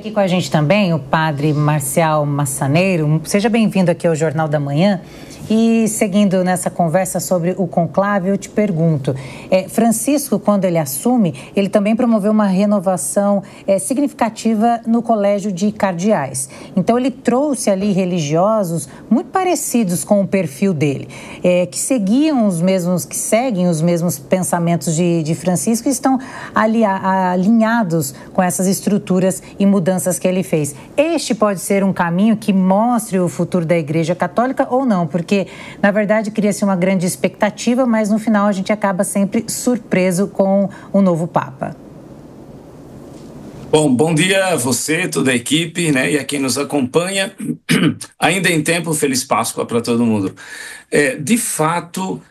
Aqui com a gente também o padre Marcial Massaneiro. Seja bem-vindo aqui ao Jornal da Manhã. E seguindo nessa conversa sobre o conclave, eu te pergunto, Francisco, quando ele assume, ele também promoveu uma renovação significativa no Colégio de Cardeais. Então ele trouxe ali religiosos muito parecidos com o perfil dele, que seguem os mesmos pensamentos de Francisco e estão ali alinhados com essas estruturas e mudanças que ele fez. Este pode ser um caminho que mostre o futuro da Igreja Católica ou não? Porque na verdade, cria-se uma grande expectativa, mas no final a gente acaba sempre surpreso com o novo Papa. Bom dia a você, toda a equipe, né, e a quem nos acompanha. Ainda em tempo, feliz Páscoa para todo mundo. De fato,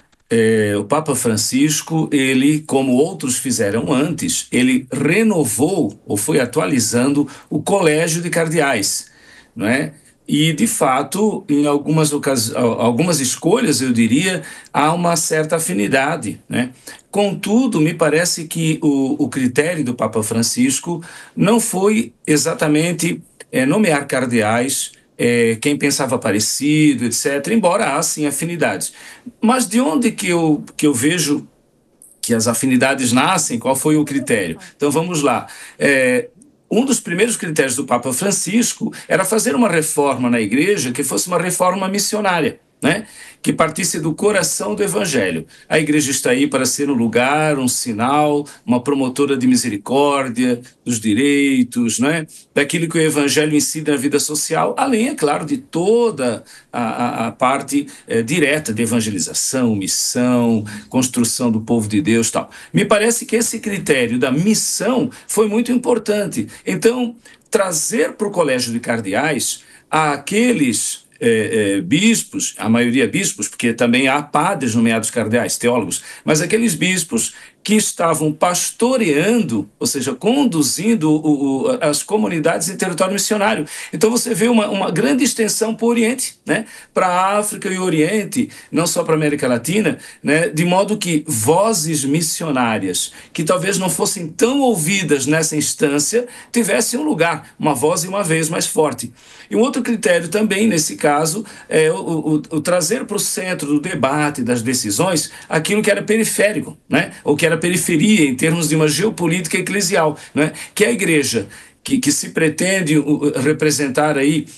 o Papa Francisco, ele, como outros fizeram antes, ele renovou ou foi atualizando o Colégio de Cardeais, não é? E, de fato, em algumas escolhas, eu diria, há uma certa afinidade, né? Contudo, me parece que o critério do Papa Francisco não foi exatamente nomear cardeais, quem pensava parecido, etc., embora há, sim, afinidades. Mas de onde que eu vejo que as afinidades nascem? Qual foi o critério? Então, vamos lá. Um dos primeiros critérios do Papa Francisco era fazer uma reforma na igreja que fosse uma reforma missionária, né? Que partisse do coração do Evangelho. A igreja está aí para ser um lugar, um sinal, uma promotora de misericórdia, dos direitos, né? Daquilo que o Evangelho ensina na vida social, além, é claro, de toda a parte direta de evangelização, missão, construção do povo de Deus e tal. Me parece que esse critério da missão foi muito importante. Então, trazer para o Colégio de Cardeais aqueles bispos, a maioria bispos, porque também há padres nomeados cardeais, teólogos, mas aqueles bispos que estavam pastoreando, ou seja, conduzindo as comunidades em território missionário. Então você vê uma grande extensão para o Oriente, né? Para a África e o Oriente, não só para a América Latina, né? De modo que vozes missionárias, que talvez não fossem tão ouvidas nessa instância, tivessem um lugar, uma voz e uma vez mais forte. E um outro critério também, nesse caso, é o trazer para o centro do debate, das decisões, aquilo que era periférico, né? Ou que era periferia em termos de uma geopolítica eclesial, né? Que é a igreja que se pretende representar aí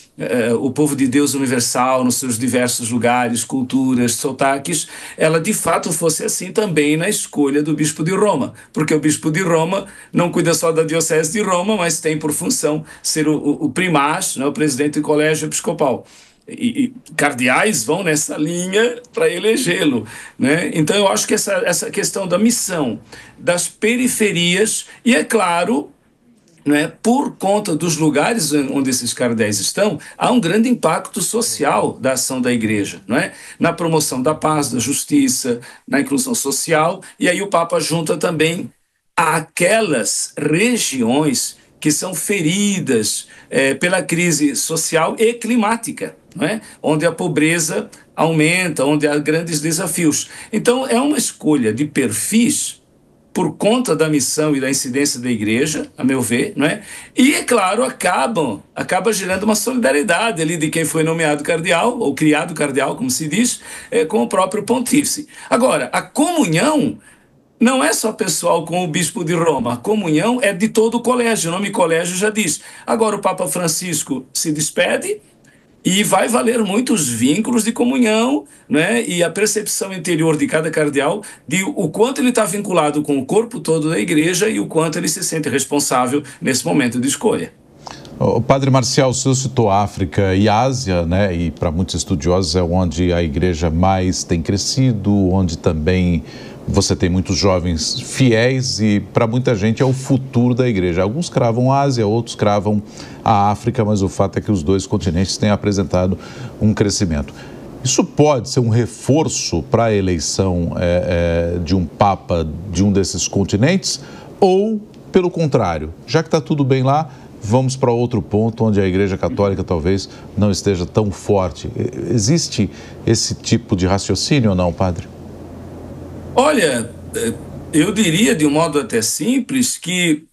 o povo de Deus universal nos seus diversos lugares, culturas, sotaques, ela de fato fosse assim também na escolha do bispo de Roma, porque o bispo de Roma não cuida só da diocese de Roma, mas tem por função ser o primaz, né, o presidente do colégio episcopal. E cardeais vão nessa linha para elegê-lo, né? Então eu acho que essa questão da missão, das periferias, e é claro, né, por conta dos lugares onde esses cardeais estão, há um grande impacto social da ação da igreja, não é? Na promoção da paz, da justiça, na inclusão social, e aí o Papa junta também aquelas regiões que são feridas pela crise social e climática, não é? Onde a pobreza aumenta, onde há grandes desafios. Então, é uma escolha de perfis por conta da missão e da incidência da igreja, a meu ver, não é? E, é claro, acaba gerando uma solidariedade ali de quem foi nomeado cardeal, ou criado cardeal, como se diz, com o próprio pontífice. Agora, a comunhão não é só pessoal com o bispo de Roma, a comunhão é de todo o colégio, o nome colégio já diz. Agora o Papa Francisco se despede e vai valer muitos vínculos de comunhão, né? E a percepção interior de cada cardeal de o quanto ele está vinculado com o corpo todo da igreja e o quanto ele se sente responsável nesse momento de escolha. O Padre Marcial, o senhor citou África e Ásia, né? E para muitos estudiosos é onde a igreja mais tem crescido, onde também você tem muitos jovens fiéis e para muita gente é o futuro da igreja. Alguns cravam a Ásia, outros cravam a África, mas o fato é que os dois continentes têm apresentado um crescimento. Isso pode ser um reforço para a eleição de um Papa de um desses continentes ou, pelo contrário, já que está tudo bem lá, vamos para outro ponto onde a Igreja Católica talvez não esteja tão forte. Existe esse tipo de raciocínio ou não, padre? Olha, eu diria de um modo até simples que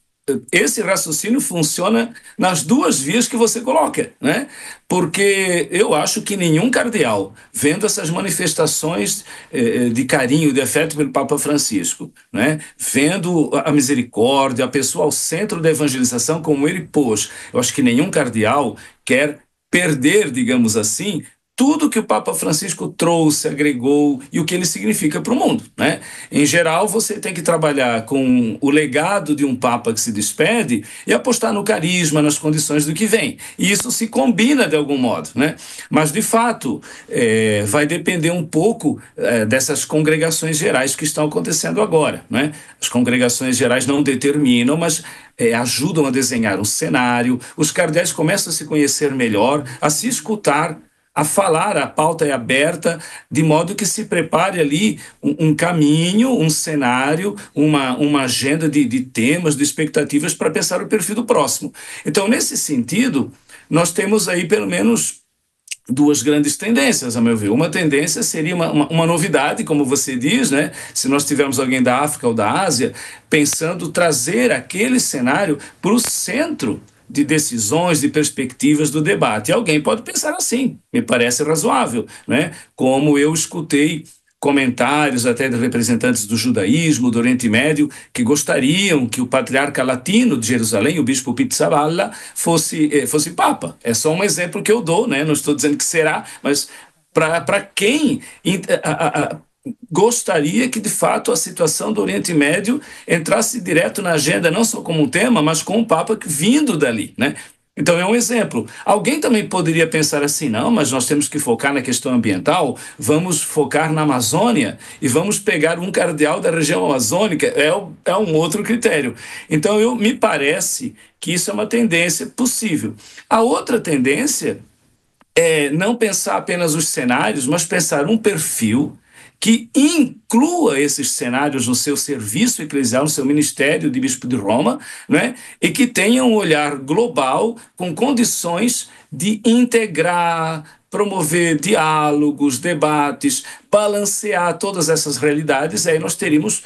esse raciocínio funciona nas duas vias que você coloca, né? Porque eu acho que nenhum cardeal, vendo essas manifestações de carinho, de afeto pelo Papa Francisco, né? Vendo a misericórdia, a pessoa ao centro da evangelização como ele pôs, eu acho que nenhum cardeal quer perder, digamos assim, tudo que o Papa Francisco trouxe, agregou e o que ele significa para o mundo, né? Em geral, você tem que trabalhar com o legado de um Papa que se despede e apostar no carisma, nas condições do que vem. E isso se combina de algum modo, né? Mas, de fato, vai depender um pouco dessas congregações gerais que estão acontecendo agora, né? As congregações gerais não determinam, mas ajudam a desenhar um cenário. Os cardeais começam a se conhecer melhor, a se escutar, a falar, a pauta é aberta, de modo que se prepare ali um caminho, um cenário, uma agenda de temas, de expectativas para pensar o perfil do próximo. Então, nesse sentido, nós temos aí pelo menos duas grandes tendências, a meu ver. Uma tendência seria uma novidade, como você diz, né? Se nós tivermos alguém da África ou da Ásia, pensando trazer aquele cenário para o centro de decisões, de perspectivas do debate. E alguém pode pensar assim, me parece razoável, né? Como eu escutei comentários até de representantes do judaísmo, do Oriente Médio, que gostariam que o patriarca latino de Jerusalém, o bispo Pizzaballa, fosse papa. É só um exemplo que eu dou, né? Não estou dizendo que será, mas para quem gostaria que, de fato, a situação do Oriente Médio entrasse direto na agenda, não só como um tema, mas com um Papa vindo dali, né? Então, é um exemplo. Alguém também poderia pensar assim, não, mas nós temos que focar na questão ambiental, vamos focar na Amazônia e vamos pegar um cardeal da região amazônica, é um outro critério. Então, me parece que isso é uma tendência possível. A outra tendência é não pensar apenas os cenários, mas pensar um perfil que inclua esses cenários no seu serviço eclesial, no seu ministério de bispo de Roma, né? E que tenha um olhar global com condições de integrar, promover diálogos, debates, balancear todas essas realidades. Aí nós teríamos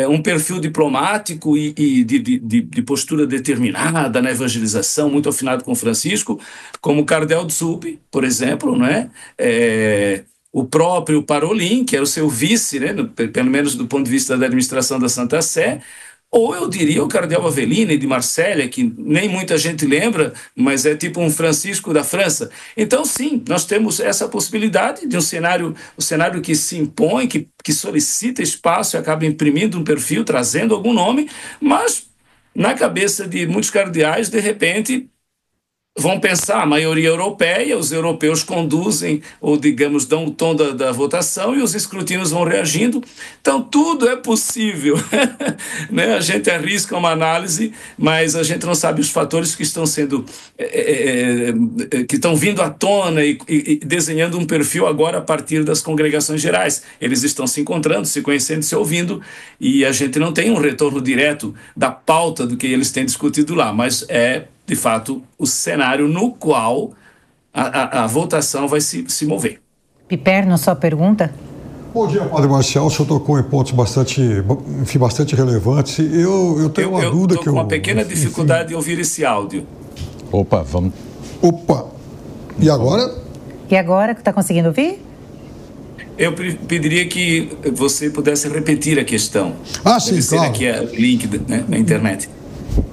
um perfil diplomático e de postura determinada na evangelização, muito afinado com Francisco, como o cardeal Zuppi, por exemplo, né? O próprio Parolin, que era o seu vice, né, pelo menos do ponto de vista da administração da Santa Sé, ou eu diria o cardeal Avellini de Marsella, que nem muita gente lembra, mas é tipo um Francisco da França. Então, sim, nós temos essa possibilidade de um cenário que se impõe, que solicita espaço e acaba imprimindo um perfil, trazendo algum nome, mas na cabeça de muitos cardeais, de repente, vão pensar, a maioria europeia, os europeus conduzem, ou digamos, dão o tom da votação e os escrutínios vão reagindo. Então, tudo é possível. Né? A gente arrisca uma análise, mas a gente não sabe os fatores que estão sendo, que estão vindo à tona e desenhando um perfil agora a partir das congregações gerais. Eles estão se encontrando, se conhecendo, se ouvindo, e a gente não tem um retorno direto da pauta do que eles têm discutido lá, mas de fato, o cenário no qual a votação vai se mover. Piperno, sua pergunta? Bom dia, Padre Marcial. O senhor tocou em pontos bastante relevantes. Eu tenho uma dúvida que eu... estou com uma pequena dificuldade de ouvir esse áudio. Opa, vamos... Opa! E agora? E agora, que está conseguindo ouvir? Eu pediria que você pudesse repetir a questão. Sim, claro. Aqui é o link, né, na internet.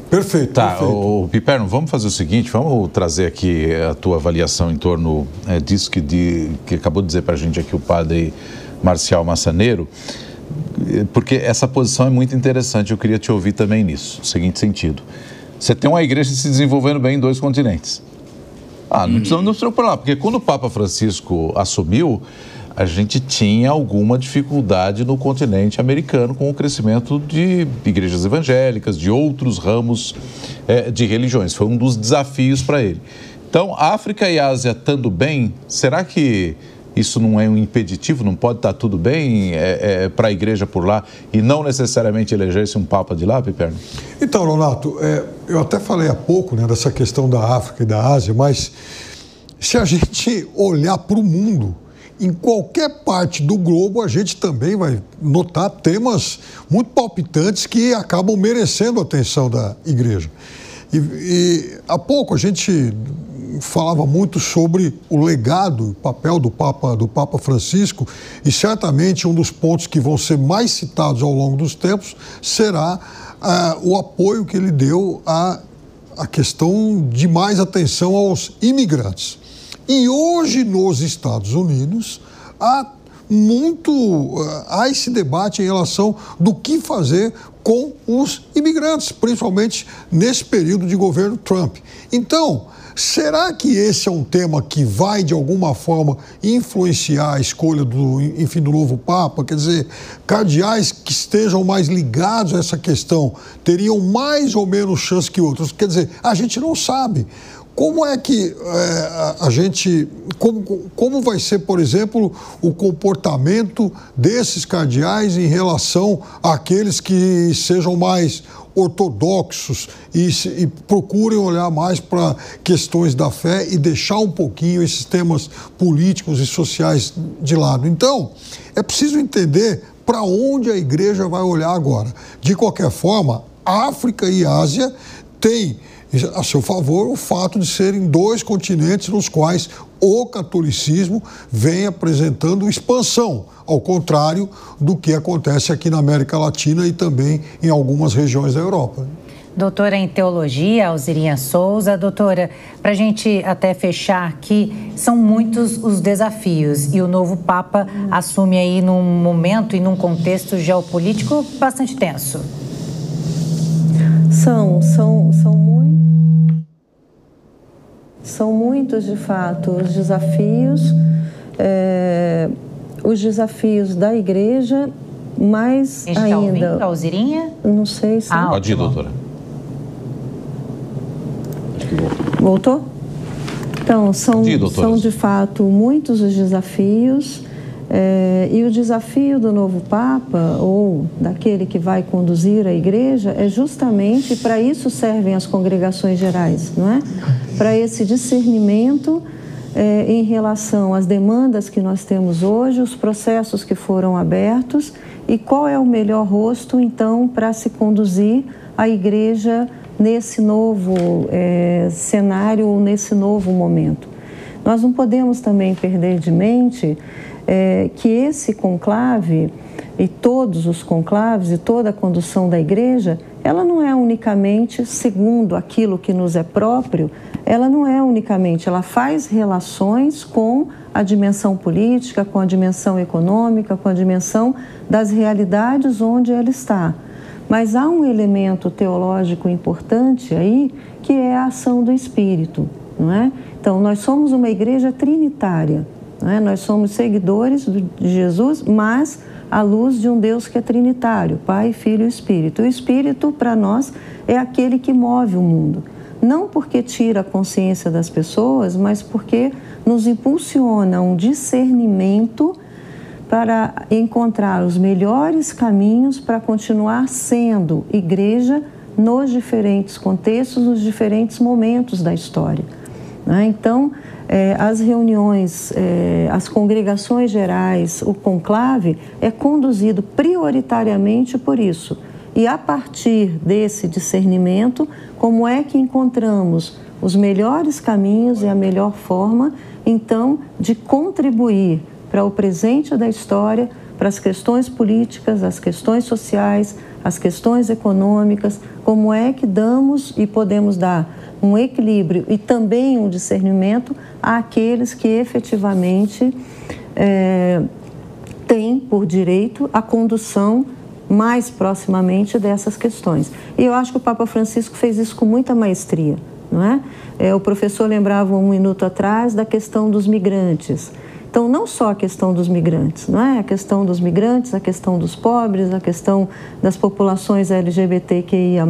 Perfeito. Tá, perfeito. Piperno, vamos fazer o seguinte, vamos trazer aqui a tua avaliação em torno disso que acabou de dizer para a gente aqui o padre Marcial Massaneiro, porque essa posição é muito interessante, eu queria te ouvir também nisso, no seguinte sentido. Você tem uma igreja se desenvolvendo bem em 2 continentes. Não precisamos nos preocupar, porque quando o Papa Francisco assumiu, a gente tinha alguma dificuldade no continente americano com o crescimento de igrejas evangélicas, de outros ramos de religiões. Foi um dos desafios para ele. Então, África e Ásia estando bem, será que isso não é um impeditivo? Não pode estar tudo bem para a igreja por lá e não necessariamente eleger-se um papa de lá, Piperno? Então, Nonato, eu até falei há pouco, né, dessa questão da África e da Ásia, mas se a gente olhar para o mundo em qualquer parte do globo a gente também vai notar temas muito palpitantes que acabam merecendo a atenção da igreja. E há pouco a gente falava muito sobre o legado, o papel do Papa Francisco, e certamente um dos pontos que vão ser mais citados ao longo dos tempos será o apoio que ele deu à questão de mais atenção aos imigrantes. E hoje nos Estados Unidos há esse debate em relação do que fazer com os imigrantes, principalmente nesse período de governo Trump. Então, será que esse é um tema que vai, de alguma forma, influenciar a escolha do novo Papa? Quer dizer, cardeais que estejam mais ligados a essa questão teriam mais ou menos chance que outros? Quer dizer, a gente não sabe. Como é que como vai ser, por exemplo, o comportamento desses cardeais em relação àqueles que sejam mais ortodoxos e procurem olhar mais para questões da fé e deixar um pouquinho esses temas políticos e sociais de lado? Então, é preciso entender para onde a igreja vai olhar agora. De qualquer forma, África e Ásia têm a seu favor o fato de serem dois continentes nos quais o catolicismo vem apresentando expansão, ao contrário do que acontece aqui na América Latina e também em algumas regiões da Europa. Doutora em Teologia, Alzirinha Souza. Doutora, para a gente até fechar aqui, são muitos os desafios e o novo Papa assume aí num momento e num contexto geopolítico bastante tenso. São muitos, de fato, os desafios da igreja, mas ainda... A gente está ouvindo, Alzirinha? Não sei se... Pode ir, doutora. Voltou? Então, são de fato muitos os desafios, e o desafio do novo Papa, ou daquele que vai conduzir a igreja, é justamente para isso servem as congregações gerais, não é? Para esse discernimento em relação às demandas que nós temos hoje, os processos que foram abertos e qual é o melhor rosto, então, para se conduzir a igreja nesse novo cenário ou nesse novo momento. Nós não podemos também perder de mente que esse conclave e todos os conclaves e toda a condução da igreja, ela não é unicamente segundo aquilo que nos é próprio, ela faz relações com a dimensão política, com a dimensão econômica, com a dimensão das realidades onde ela está. Mas há um elemento teológico importante aí, que é a ação do Espírito, não é? Então, nós somos uma igreja trinitária, não é? Nós somos seguidores de Jesus, mas à luz de um Deus que é trinitário, Pai, Filho e Espírito. O Espírito, para nós, é aquele que move o mundo. Não porque tira a consciência das pessoas, mas porque nos impulsiona um discernimento para encontrar os melhores caminhos para continuar sendo igreja nos diferentes contextos, nos diferentes momentos da história. Então, as reuniões, as congregações gerais, o conclave é conduzido prioritariamente por isso. E a partir desse discernimento, como é que encontramos os melhores caminhos e a melhor forma, então, de contribuir para o presente da história, para as questões políticas, as questões sociais, as questões econômicas, como é que damos e podemos dar um equilíbrio e também um discernimento àqueles que efetivamente têm por direito a condução mais proximamente dessas questões. E eu acho que o Papa Francisco fez isso com muita maestria, não é? O professor lembrava um minuto atrás da questão dos migrantes. Então, não só a questão dos migrantes, não é? A questão dos migrantes, a questão dos pobres, a questão das populações LGBTQIA+,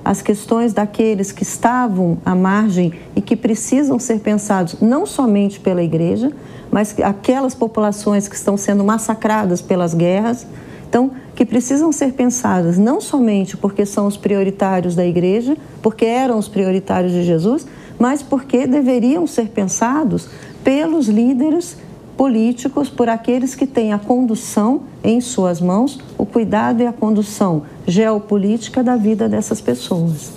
as questões daqueles que estavam à margem e que precisam ser pensados não somente pela igreja, mas aquelas populações que estão sendo massacradas pelas guerras, então, que precisam ser pensadas não somente porque são os prioritários da igreja, porque eram os prioritários de Jesus, mas porque deveriam ser pensados pelos líderes políticos por aqueles que têm a condução em suas mãos, o cuidado e a condução geopolítica da vida dessas pessoas.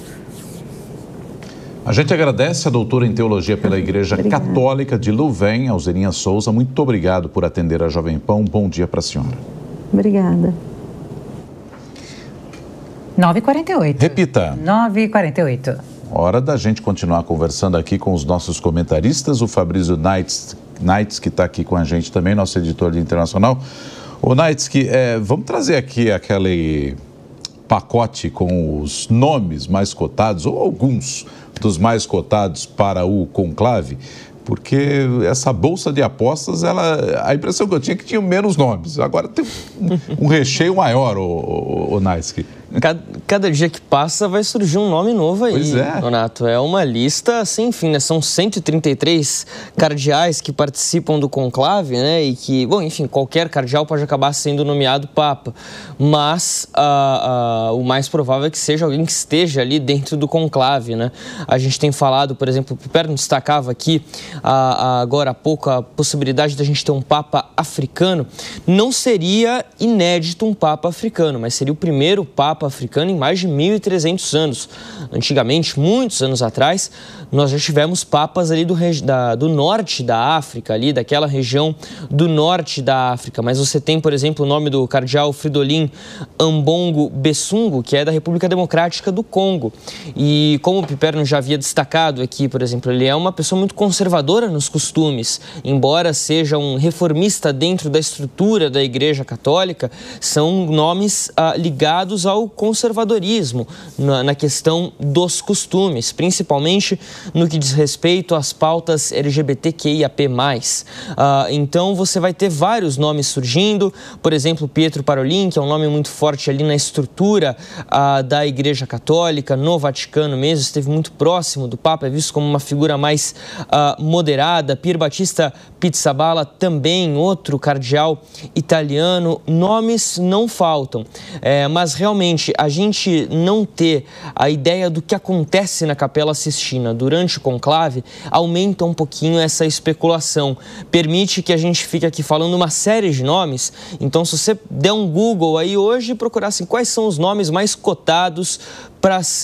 A gente agradece a doutora em Teologia pela Igreja Católica de Louvain, Alzerinha Souza. Muito obrigado por atender a Jovem Pan. Um bom dia para a senhora. Obrigada. 9h48. Repita. 9h48. Hora da gente continuar conversando aqui com os nossos comentaristas. O Fabrício Naitsky, que está aqui com a gente também, nosso editor de internacional. O Naitsky, vamos trazer aqui aquele pacote com os nomes mais cotados, ou alguns dos mais cotados para o conclave, porque essa bolsa de apostas, a impressão que eu tinha é que tinha menos nomes. Agora tem um recheio maior, o Naitsky. Cada dia que passa vai surgir um nome novo aí, Donato. É uma lista sem fim, né? São 133 cardeais que participam do conclave, né? E que, bom, enfim, qualquer cardeal pode acabar sendo nomeado papa. Mas o mais provável é que seja alguém que esteja ali dentro do conclave, né? A gente tem falado, por exemplo, o Piperno destacava aqui agora há pouco a possibilidade da gente ter um papa africano. Não seria inédito um papa africano, mas seria o primeiro papa africano em mais de 1.300 anos. Antigamente, muitos anos atrás, nós já tivemos papas ali do norte da África, ali daquela região do norte da África. Mas você tem, por exemplo, o nome do cardeal Fridolin Ambongo Besungo, que é da República Democrática do Congo. E como o Piperno já havia destacado aqui, por exemplo, ele é uma pessoa muito conservadora nos costumes. Embora seja um reformista dentro da estrutura da Igreja Católica, são nomes ligados ao conservadorismo na questão dos costumes, principalmente no que diz respeito às pautas LGBTQIAP+. Então você vai ter vários nomes surgindo, por exemplo, Pietro Parolin, que é um nome muito forte ali na estrutura da Igreja Católica, no Vaticano mesmo, esteve muito próximo do Papa, é visto como uma figura mais moderada. Pier Battista Pizzaballa, também outro cardeal italiano. Nomes não faltam, mas realmente a gente não ter a ideia do que acontece na Capela Sistina durante o conclave aumenta um pouquinho essa especulação. Permite que a gente fique aqui falando uma série de nomes. Então, se você der um Google aí hoje e procurar assim, quais são os nomes mais cotados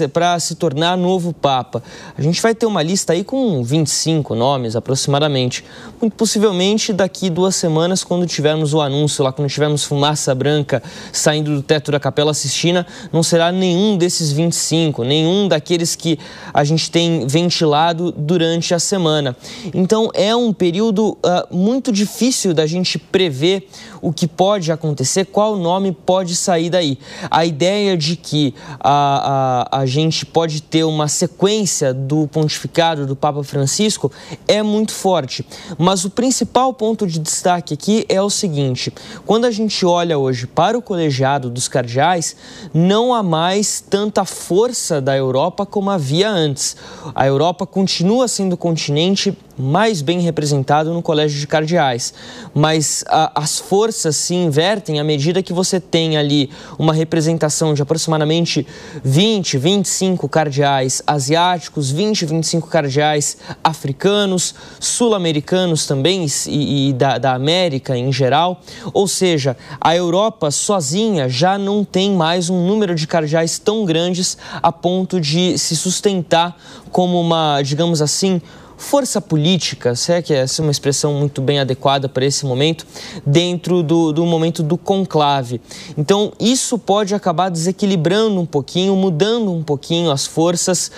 para se tornar novo Papa, a gente vai ter uma lista aí com 25 nomes aproximadamente. Muito possivelmente daqui 2 semanas, quando tivermos o anúncio lá, quando tivermos fumaça branca saindo do teto da Capela Sistina, não será nenhum desses 25, nenhum daqueles que a gente tem ventilado durante a semana. Então é um período muito difícil da gente prever o que pode acontecer, qual nome pode sair daí. A ideia de que a gente pode ter uma sequência do pontificado do Papa Francisco é muito forte. Mas o principal ponto de destaque aqui é o seguinte: quando a gente olha hoje para o colegiado dos cardeais, não há mais tanta força da Europa como havia antes. A Europa continua sendo o continente mais bem representado no colégio de cardeais, mas as forças se invertem à medida que você tem ali uma representação de aproximadamente 20, 25 cardeais asiáticos, 20, 25 cardeais africanos, sul-americanos também e da América em geral. Ou seja, a Europa sozinha já não tem mais um número de cardeais tão grandes a ponto de se sustentar como uma, digamos assim, força política, se é que essa é uma expressão muito bem adequada para esse momento, dentro do momento do conclave. Então, isso pode acabar desequilibrando um pouquinho, mudando um pouquinho as forças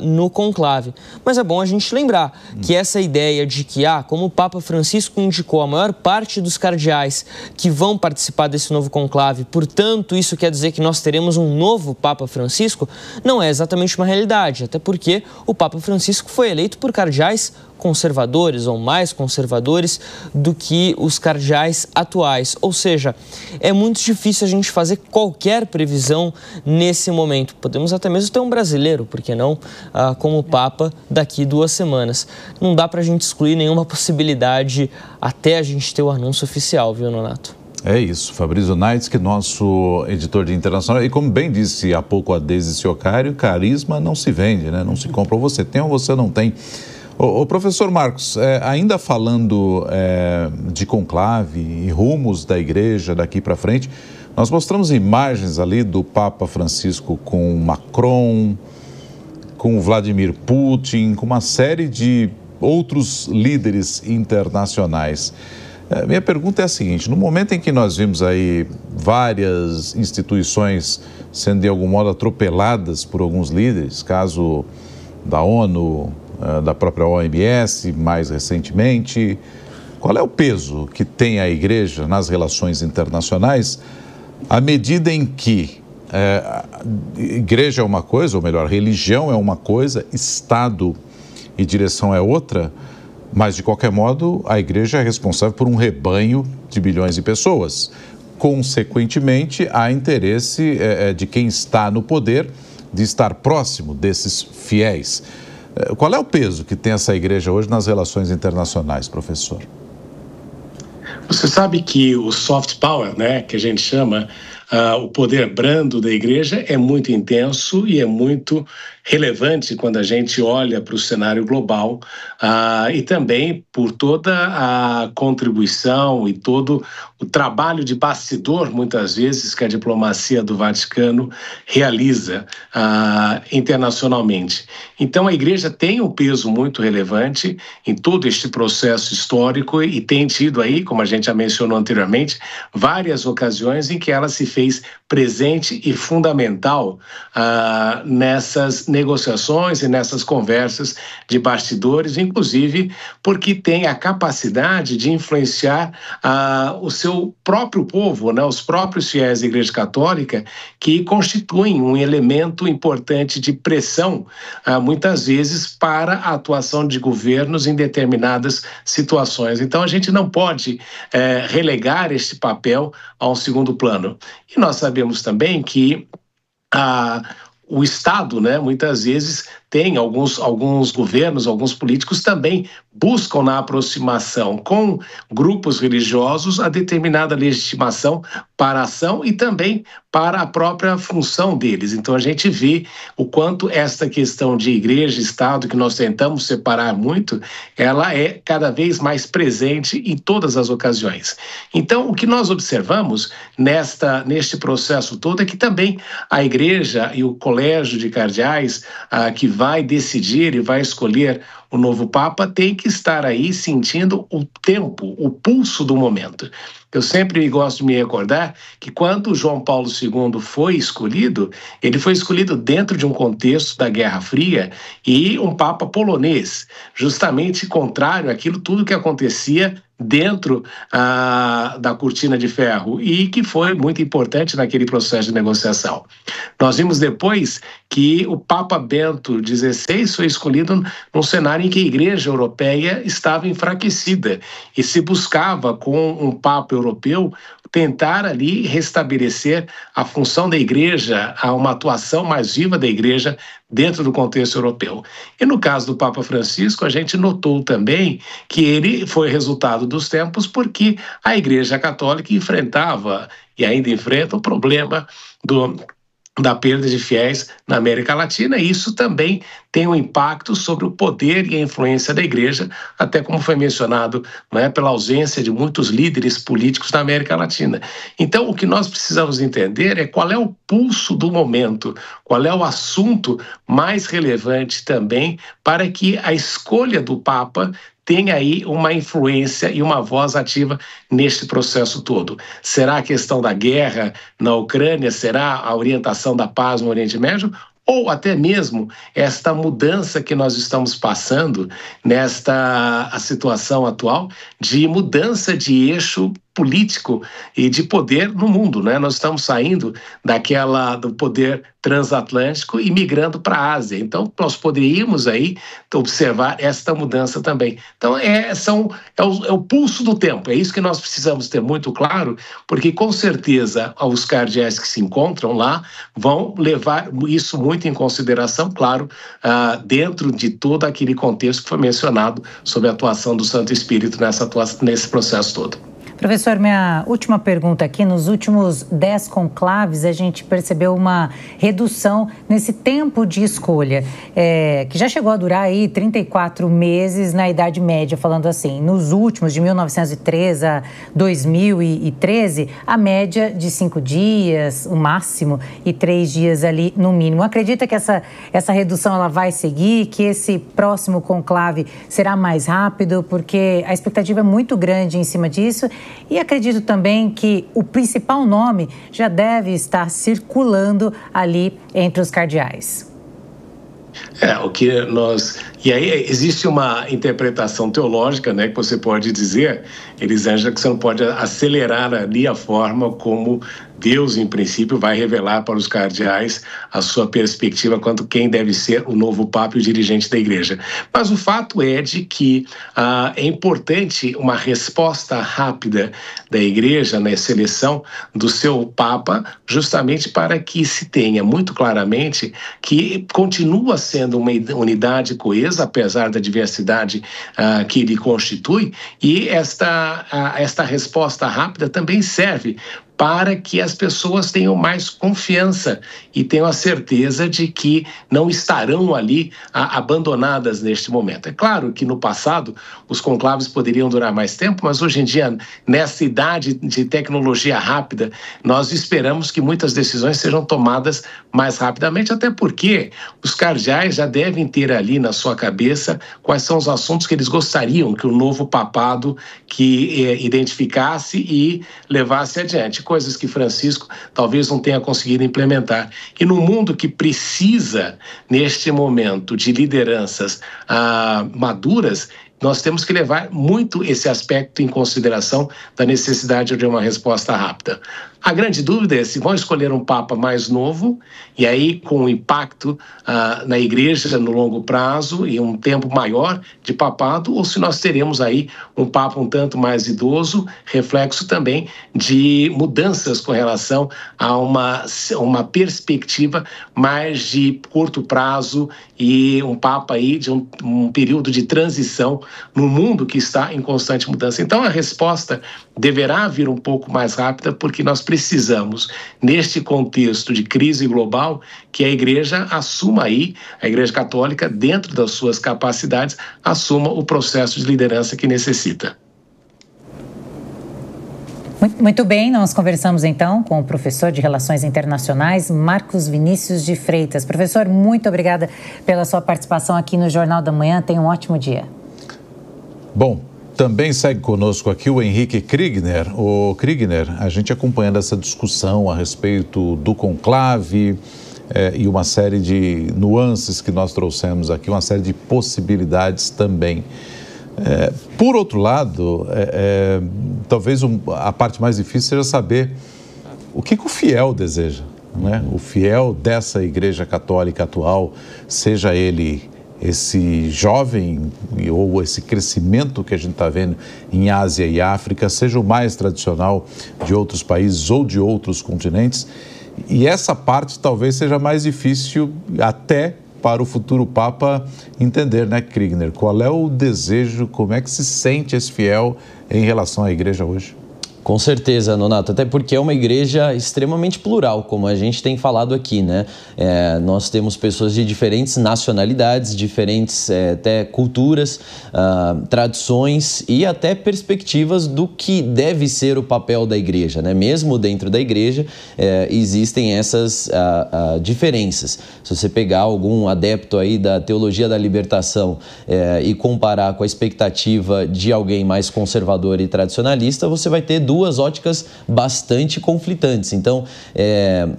no conclave. Mas é bom a gente lembrar que essa ideia de que, como o Papa Francisco indicou, a maior parte dos cardeais que vão participar desse novo conclave, portanto, isso quer dizer que nós teremos um novo Papa Francisco, não é exatamente uma realidade, até porque o Papa Francisco foi eleito por cardeais conservadores ou mais conservadores do que os cardeais atuais. Ou seja, é muito difícil a gente fazer qualquer previsão nesse momento. Podemos até mesmo ter um brasileiro, por que não, como Papa daqui 2 semanas. Não dá para a gente excluir nenhuma possibilidade até a gente ter o anúncio oficial, viu, Nonato? É isso, Fabrício Naitsky, nosso editor de internacional. E como bem disse há pouco a Deise Siocário, carisma não se vende, né? Não se compra. Ou você tem ou você não tem. O professor Marcos, ainda falando de conclave e rumos da igreja daqui para frente, nós mostramos imagens ali do Papa Francisco com Macron, com Vladimir Putin, com uma série de outros líderes internacionais. Minha pergunta é a seguinte: no momento em que nós vimos aí várias instituições sendo de algum modo atropeladas por alguns líderes, caso da ONU, da própria OMS, mais recentemente, qual é o peso que tem a igreja nas relações internacionais à medida em que igreja é uma coisa, ou melhor, religião é uma coisa, Estado e direção é outra, mas de qualquer modo a igreja é responsável por um rebanho de bilhões de pessoas. Consequentemente, há interesse de quem está no poder de estar próximo desses fiéis. Qual é o peso que tem essa igreja hoje nas relações internacionais, professor? Você sabe que o soft power, né, que a gente chama, o poder brando da igreja é muito intenso e é muito relevante quando a gente olha para o cenário global e também por toda a contribuição e todo o trabalho de bastidor, muitas vezes, que a diplomacia do Vaticano realiza internacionalmente. Então, a igreja tem um peso muito relevante em todo este processo histórico e tem tido aí, como a gente já mencionou anteriormente, várias ocasiões em que ela se fez presente e fundamental nessas negociações e nessas conversas de bastidores, inclusive porque tem a capacidade de influenciar o seu próprio povo, né, os próprios fiéis da Igreja Católica, que constituem um elemento importante de pressão, muitas vezes, para a atuação de governos em determinadas situações. Então, a gente não pode relegar este papel a um segundo plano. E nós sabemos também que o Estado, né, muitas vezes tem alguns governos, alguns políticos também buscam na aproximação com grupos religiosos a determinada legitimação para a ação e também para a própria função deles. Então a gente vê o quanto esta questão de igreja e Estado, que nós tentamos separar muito, ela é cada vez mais presente em todas as ocasiões. Então o que nós observamos neste processo todo é que também a igreja e o colégio de cardeais que vai decidir e vai escolher o novo Papa tem que estar aí sentindo o tempo, o pulso do momento. Eu sempre gosto de me recordar que quando João Paulo II foi escolhido, ele foi escolhido dentro de um contexto da Guerra Fria e um Papa polonês, justamente contrário àquilo tudo que acontecia dentro da cortina de ferro e que foi muito importante naquele processo de negociação. Nós vimos depois que o Papa Bento XVI foi escolhido num cenário em que a Igreja Europeia estava enfraquecida e se buscava com um Papa europeu tentar ali restabelecer a função da igreja, uma atuação mais viva da igreja dentro do contexto europeu. E no caso do Papa Francisco, a gente notou também que ele foi resultado dos tempos porque a Igreja Católica enfrentava e ainda enfrenta o problema da perda de fiéis na América Latina, e isso também tem um impacto sobre o poder e a influência da igreja, até como foi mencionado, né, pela ausência de muitos líderes políticos na América Latina. Então, o que nós precisamos entender é qual é o pulso do momento, qual é o assunto mais relevante também para que a escolha do Papa tem aí uma influência e uma voz ativa neste processo todo. Será a questão da guerra na Ucrânia? Será a orientação da paz no Oriente Médio? Ou até mesmo esta mudança que nós estamos passando a situação atual de mudança de eixo político e de poder no mundo, né? Nós estamos saindo do poder transatlântico e migrando para a Ásia. Então, nós poderíamos aí observar esta mudança também. Então, é o pulso do tempo. É isso que nós precisamos ter muito claro, porque com certeza os cardeais que se encontram lá vão levar isso muito em consideração, claro, dentro de todo aquele contexto que foi mencionado sobre a atuação do Santo Espírito nesse processo todo. Professor, minha última pergunta aqui. Nos últimos 10 conclaves, a gente percebeu uma redução nesse tempo de escolha, que já chegou a durar aí 34 meses na Idade Média, falando assim. Nos últimos, de 1903 a 2013, a média de 5 dias, o máximo, e 3 dias ali no mínimo. Acredita que essa redução ela vai seguir, que esse próximo conclave será mais rápido, porque a expectativa é muito grande em cima disso? E acredito também que o principal nome já deve estar circulando ali entre os cardeais. E aí existe uma interpretação teológica, né, que você pode dizer, Elisângela, que você não pode acelerar ali a forma como Deus, em princípio, vai revelar para os cardeais a sua perspectiva quanto quem deve ser o novo Papa e o dirigente da Igreja. Mas o fato é de que é importante uma resposta rápida da Igreja na seleção do seu Papa, justamente para que se tenha muito claramente que continua sendo uma unidade coesa, apesar da diversidade que ele constitui, e esta resposta rápida também serve para que as pessoas tenham mais confiança e tenham a certeza de que não estarão ali abandonadas neste momento. É claro que no passado os conclaves poderiam durar mais tempo, mas hoje em dia, nessa idade de tecnologia rápida, nós esperamos que muitas decisões sejam tomadas mais rapidamente, até porque os cardeais já devem ter ali na sua cabeça quais são os assuntos que eles gostariam que o novo papado identificasse e levasse adiante. Coisas que Francisco talvez não tenha conseguido implementar. E no mundo que precisa, neste momento, de lideranças maduras, nós temos que levar muito esse aspecto em consideração da necessidade de uma resposta rápida. A grande dúvida é se vão escolher um Papa mais novo, e aí com impacto na Igreja no longo prazo e um tempo maior de papado, ou se nós teremos aí um Papa um tanto mais idoso, reflexo também de mudanças com relação a uma perspectiva mais de curto prazo e um Papa aí de um período de transição no mundo que está em constante mudança. Então a resposta deverá vir um pouco mais rápida, porque nós precisamos, neste contexto de crise global, que a Igreja assuma aí, a Igreja Católica, dentro das suas capacidades, assuma o processo de liderança que necessita. Muito bem, nós conversamos então com o professor de Relações Internacionais, Marcos Vinícius de Freitas. Professor, muito obrigada pela sua participação aqui no Jornal da Manhã. Tenha um ótimo dia. Bom, também segue conosco aqui o Henrique Kriegner. O Kriegner, a gente acompanhando essa discussão a respeito do conclave e uma série de nuances que nós trouxemos aqui, uma série de possibilidades também. Por outro lado, talvez a parte mais difícil seja saber o que o fiel deseja, né? O fiel dessa Igreja Católica atual, seja ele esse jovem ou esse crescimento que a gente está vendo em Ásia e África, seja o mais tradicional de outros países ou de outros continentes. E essa parte talvez seja mais difícil até para o futuro Papa entender, né, Kriegner? Qual é o desejo, como é que se sente esse fiel em relação à Igreja hoje? Com certeza, Nonato, até porque é uma igreja extremamente plural, como a gente tem falado aqui, né? Nós temos pessoas de diferentes nacionalidades, diferentes até culturas, tradições e até perspectivas do que deve ser o papel da igreja, né? Mesmo dentro da igreja existem essas diferenças. Se você pegar algum adepto aí da teologia da libertação e comparar com a expectativa de alguém mais conservador e tradicionalista, você vai ter duas óticas bastante conflitantes. Então,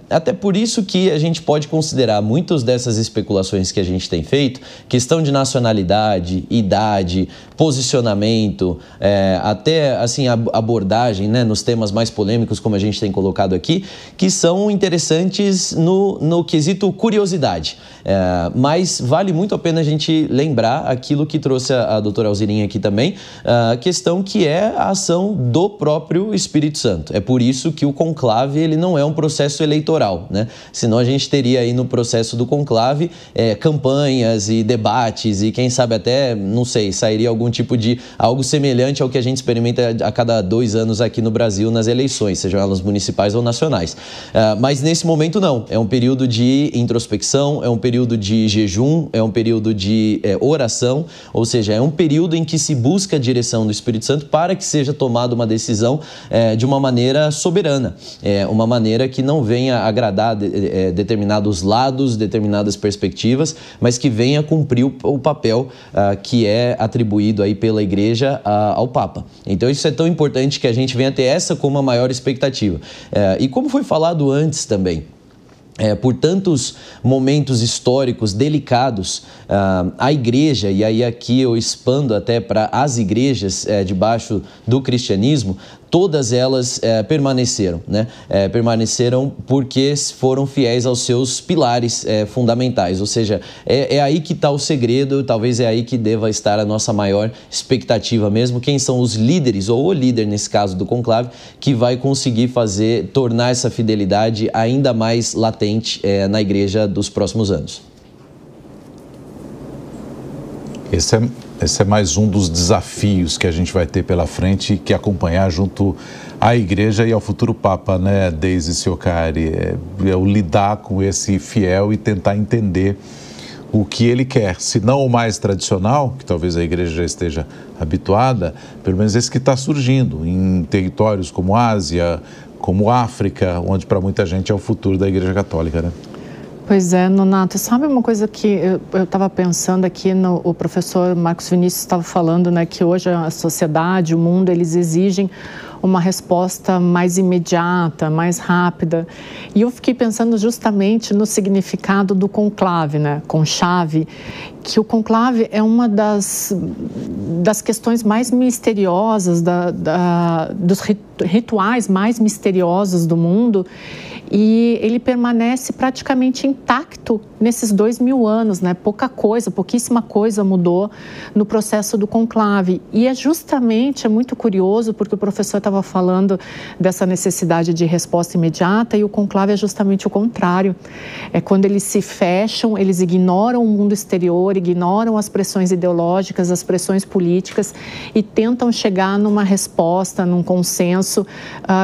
até por isso que a gente pode considerar muitas dessas especulações que a gente tem feito, questão de nacionalidade, idade, posicionamento, até assim abordagem, né, nos temas mais polêmicos, como a gente tem colocado aqui, que são interessantes no quesito curiosidade. Mas vale muito a pena a gente lembrar aquilo que trouxe a doutora Alzirinha aqui também, a questão que é a ação do próprio o Espírito Santo. É por isso que o conclave ele não é um processo eleitoral, né? Senão a gente teria aí no processo do conclave campanhas e debates e quem sabe até, não sei, sairia algum tipo de algo semelhante ao que a gente experimenta a cada 2 anos aqui no Brasil nas eleições, sejam elas municipais ou nacionais. Mas nesse momento não, é um período de introspecção, é um período de jejum, é um período de oração, ou seja, é um período em que se busca a direção do Espírito Santo para que seja tomada uma decisão de uma maneira soberana, uma maneira que não venha agradar determinados lados, determinadas perspectivas, mas que venha cumprir o papel que é atribuído aí pela Igreja ao Papa. Então isso é tão importante que a gente venha ter essa como a maior expectativa. E como foi falado antes também, por tantos momentos históricos delicados, a igreja, e aí aqui eu expando até para as igrejas debaixo do cristianismo, todas elas permaneceram, né? Permaneceram porque foram fiéis aos seus pilares fundamentais, ou seja, é aí que está o segredo, talvez é aí que deva estar a nossa maior expectativa mesmo, quem são os líderes, ou o líder nesse caso do conclave, que vai conseguir tornar essa fidelidade ainda mais latente na igreja dos próximos anos. Esse é mais um dos desafios que a gente vai ter pela frente, que acompanhar junto à Igreja e ao futuro Papa, né, Deise Ciocari? É o lidar com esse fiel e tentar entender o que ele quer, se não o mais tradicional, que talvez a Igreja já esteja habituada, pelo menos esse que está surgindo em territórios como Ásia, como África, onde para muita gente é o futuro da Igreja Católica, né? Pois é, Nonato, sabe uma coisa que eu estava pensando aqui, o professor Marcos Vinícius estava falando, né, que hoje a sociedade, o mundo, eles exigem uma resposta mais imediata, mais rápida. E eu fiquei pensando justamente no significado do conclave, né, conclave, que o conclave é uma das questões mais misteriosas, dos rituais mais misteriosos do mundo, e ele permanece praticamente intacto nesses 2000 anos, né? Pouquíssima coisa mudou no processo do conclave. E é muito curioso, porque o professor estava falando dessa necessidade de resposta imediata, e o conclave é justamente o contrário. É quando eles se fecham, eles ignoram o mundo exterior, ignoram as pressões ideológicas, as pressões políticas, e tentam chegar numa resposta, num consenso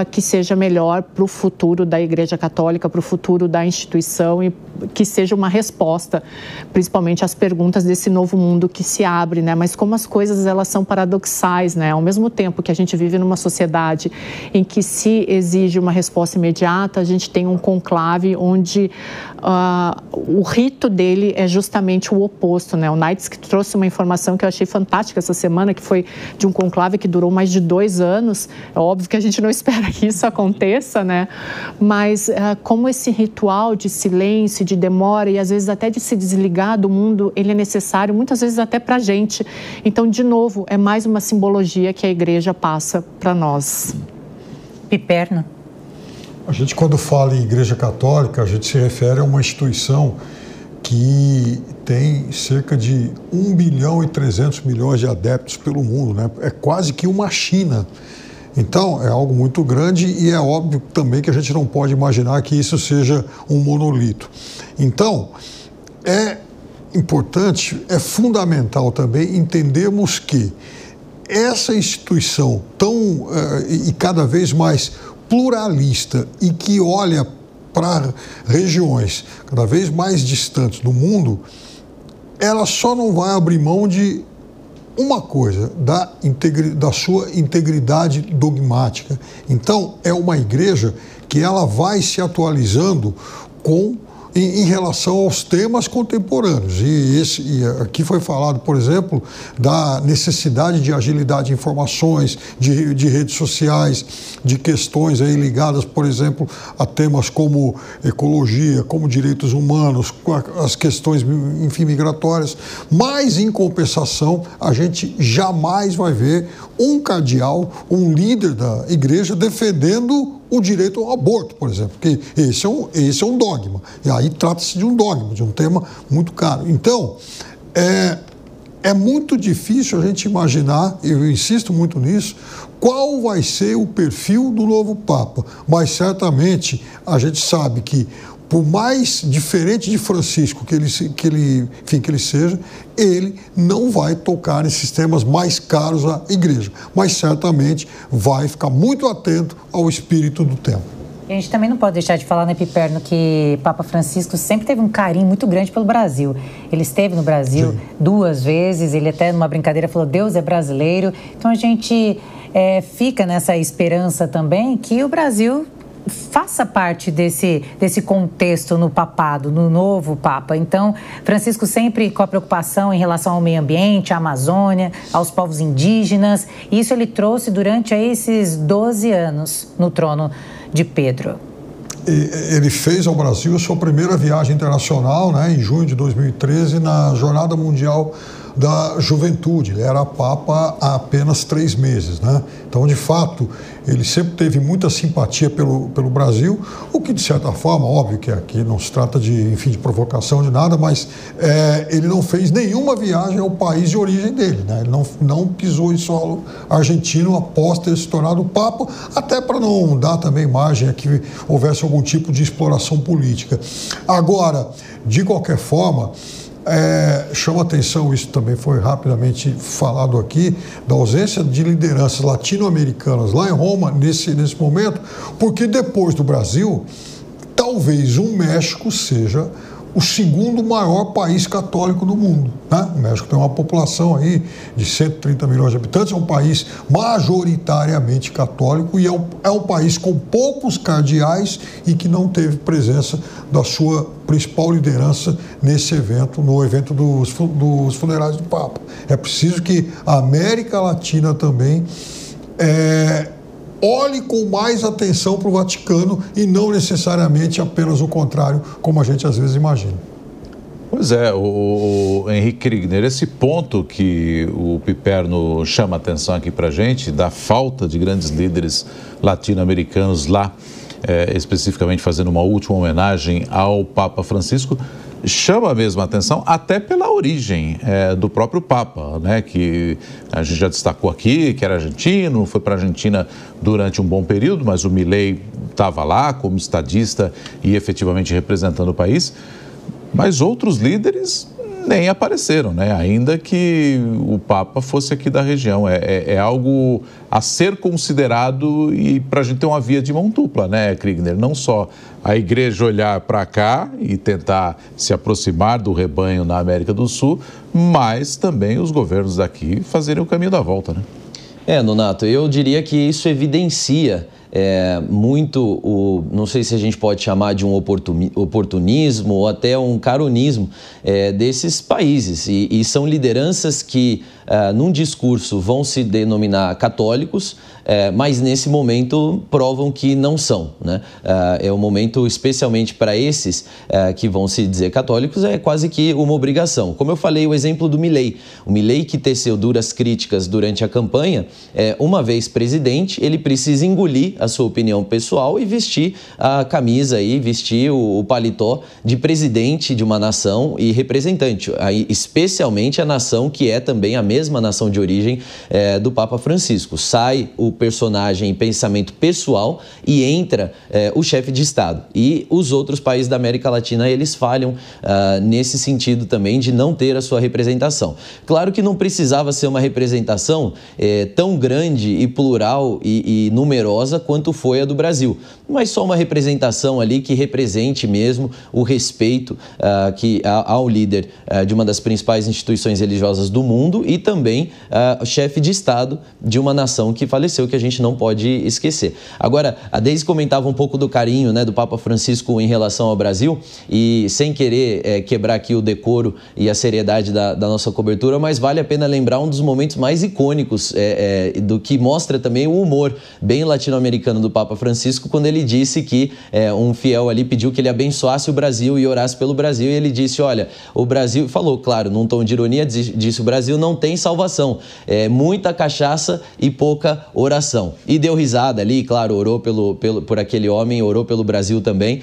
que seja melhor para o futuro da Igreja Católica, para o futuro da instituição, e que seja uma resposta, principalmente às perguntas desse novo mundo que se abre, né? Mas como as coisas, elas são paradoxais, né? Ao mesmo tempo que a gente vive numa sociedade em que se exige uma resposta imediata, a gente tem um conclave onde o rito dele é justamente o oposto, né? O Knights que trouxe uma informação que eu achei fantástica essa semana, que foi de um conclave que durou mais de 2 anos. É óbvio que a gente não espera que isso aconteça, né? Mas como esse ritual de silêncio, de demora e às vezes até de se desligar do mundo, ele é necessário muitas vezes até para a gente. Então, de novo, é mais uma simbologia que a igreja passa para nós. Piperno. A gente, quando fala em Igreja Católica, a gente se refere a uma instituição que tem cerca de 1 bilhão e 300 milhões de adeptos pelo mundo, né? É quase que uma China. Então, é algo muito grande e é óbvio também que a gente não pode imaginar que isso seja um monolito. Então, é importante, é fundamental também entendermos que essa instituição tão e cada vez mais pluralista e que olha para regiões cada vez mais distantes do mundo, ela só não vai abrir mão de uma coisa, da sua integridade dogmática. Então, é uma igreja que ela vai se atualizando em relação aos temas contemporâneos. E aqui foi falado, por exemplo, da necessidade de agilidade de informações, de redes sociais, de questões aí ligadas, por exemplo, a temas como ecologia, como direitos humanos, as questões, enfim, migratórias. Mas, em compensação, a gente jamais vai ver um cardeal, um líder da igreja defendendo o direito ao aborto, por exemplo, porque esse é um dogma. E aí trata-se de um dogma, de um tema muito caro. Então, é muito difícil a gente imaginar, e eu insisto muito nisso, qual vai ser o perfil do novo Papa. Mas certamente a gente sabe que, por mais diferente de Francisco que ele seja, ele não vai tocar nesses temas mais caros à igreja, mas certamente vai ficar muito atento ao espírito do tempo. A gente também não pode deixar de falar, né, Piperno, que Papa Francisco sempre teve um carinho muito grande pelo Brasil. Ele esteve no Brasil 2 vezes, ele até numa brincadeira falou, Deus é brasileiro. Então a gente fica nessa esperança também que o Brasil faça parte desse contexto no papado, no novo Papa. Então, Francisco sempre com a preocupação em relação ao meio ambiente, à Amazônia, aos povos indígenas. Isso ele trouxe durante esses 12 anos no trono de Pedro. Ele fez ao Brasil a sua primeira viagem internacional, né, em junho de 2013, na Jornada Mundial da Juventude. Ele era Papa há apenas 3 meses, né? Então, de fato, ele sempre teve muita simpatia pelo Brasil, o que, de certa forma, óbvio que aqui não se trata de provocação de nada, mas ele não fez nenhuma viagem ao país de origem dele, né? Ele não pisou em solo argentino após ter se tornado Papa, até para não dar também margem a que houvesse algum tipo de exploração política. Agora, de qualquer forma, chama atenção, isso também foi rapidamente falado aqui, da ausência de lideranças latino-americanas lá em Roma nesse momento, porque depois do Brasil, talvez o México seja o 2º maior país católico do mundo, né? O México tem uma população aí de 130 milhões de habitantes, é um país majoritariamente católico e é um país com poucos cardeais e que não teve presença da sua principal liderança nesse evento, no evento dos funerais do Papa. É preciso que a América Latina também olhe com mais atenção para o Vaticano e não necessariamente apenas o contrário, como a gente às vezes imagina. Pois é, o Henrique Kriegner, esse ponto que o Piperno chama a atenção aqui para a gente, da falta de grandes líderes latino-americanos lá, especificamente fazendo uma última homenagem ao Papa Francisco, chama mesmo a atenção até pela origem do próprio Papa, né, que a gente já destacou aqui, que era argentino, foi para a Argentina durante um bom período, mas o Milei estava lá como estadista e efetivamente representando o país, mas outros líderes nem apareceram, né? Ainda que o Papa fosse aqui da região. É algo a ser considerado e para a gente ter uma via de mão dupla, né, Kriegner? Não só a igreja olhar para cá e tentar se aproximar do rebanho na América do Sul, mas também os governos daqui fazerem o caminho da volta, né? Nonato, eu diria que isso evidencia muito não sei se a gente pode chamar de um oportunismo ou até um caronismo desses países. E são lideranças que, num discurso, vão se denominar católicos, mas nesse momento provam que não são, né? É um momento, especialmente para esses que vão se dizer católicos, é quase que uma obrigação. Como eu falei, o exemplo do Milei. O Milei, que teceu duras críticas durante a campanha, uma vez presidente, ele precisa engolir a sua opinião pessoal e vestir a camisa e vestir o paletó de presidente de uma nação e representante, especialmente a nação que é também a mesma nação de origem do Papa Francisco. Sai o personagem em pensamento pessoal e entra o chefe de Estado. E os outros países da América Latina, eles falham nesse sentido também de não ter a sua representação. Claro que não precisava ser uma representação tão grande e plural e numerosa quanto foi a do Brasil, mas só uma representação ali que represente mesmo o respeito ao líder de uma das principais instituições religiosas do mundo e também chefe de Estado de uma nação que faleceu, que a gente não pode esquecer. Agora, a Deise comentava um pouco do carinho, né, do Papa Francisco em relação ao Brasil e sem querer quebrar aqui o decoro e a seriedade da nossa cobertura, mas vale a pena lembrar um dos momentos mais icônicos do que mostra também o humor bem latino-americano do Papa Francisco, quando ele ele disse que um fiel ali pediu que ele abençoasse o Brasil e orasse pelo Brasil, e ele disse, olha, o Brasil, falou, claro, num tom de ironia, disse, o Brasil não tem salvação, muita cachaça e pouca oração. E deu risada ali, claro, orou por aquele homem, orou pelo Brasil também,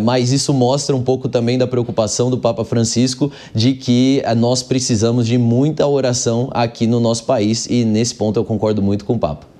mas isso mostra um pouco também da preocupação do Papa Francisco de que nós precisamos de muita oração aqui no nosso país, e nesse ponto eu concordo muito com o Papa.